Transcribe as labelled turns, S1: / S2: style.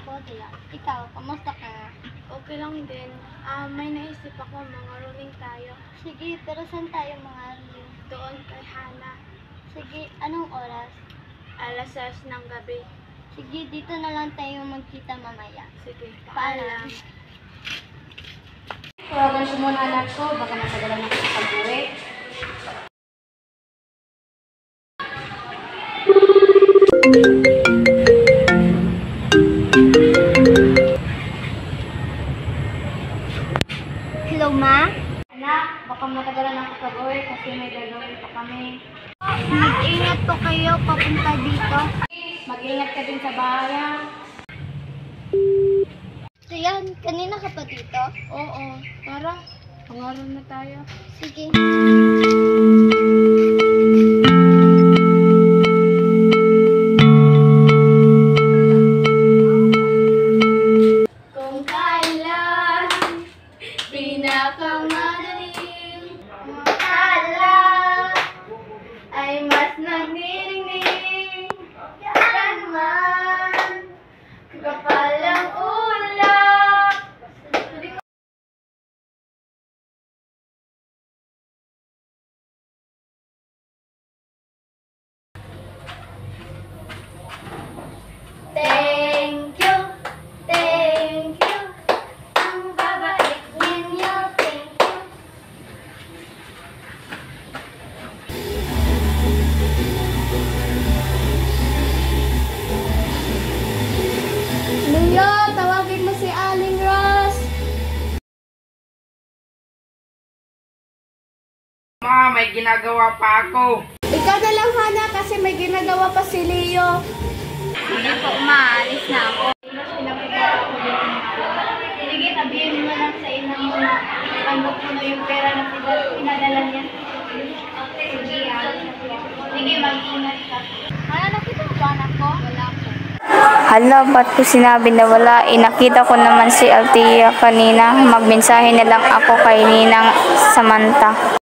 S1: ako, Dilan. Ikaw, kamusta ka nga?
S2: Okay lang din. May naisip ako, mga rolling tayo.
S1: Sige, pero saan tayo mga rolling?
S2: Doon kay Hana.
S1: Sige, anong oras?
S2: Alas 6 ng gabi.
S1: Sige, dito na lang tayo magkita mamaya.
S2: Sige,
S1: Paalam.
S3: Tawagan siya muna anak ko, baka matagalan ako sa pag-uwi.
S1: Hello, Ma?
S3: Anak, baka matagalan ako sa pag-uwi kasi may gagawin pa kami.
S1: Mag-ingat po kayo papunta dito.
S3: Mag-ingat ka din sa bahay.
S1: Diyan, kanina ka pa dito?
S2: Oo, tara. Pangaral na tayo.
S1: Sige.
S2: Kung kailan pinakamadaling akala ay mas nagniningning kailanman kapal ang ulap. Thank you, thank you. Ang babait ninyo, thank you.
S1: Leo, tawagin mo si Aling Ross.
S4: Ma, may ginagawa pa ako.
S1: Ikaw na lang, Hana, kasi may ginagawa pa si Leo.
S2: Sige po, maalis na ako.
S1: Sige, sabihin mo lang sa ina mo na tanggap mo na yung pera na pinadala niya. Sige, mag-ingat ka. Hana, nakita mo ba anak ko? Wala po.
S5: Hala, ba't ko sinabi na wala? Nakita ko naman si Althea kanina. Magmensahe na lang ako kay Ninang Samantha.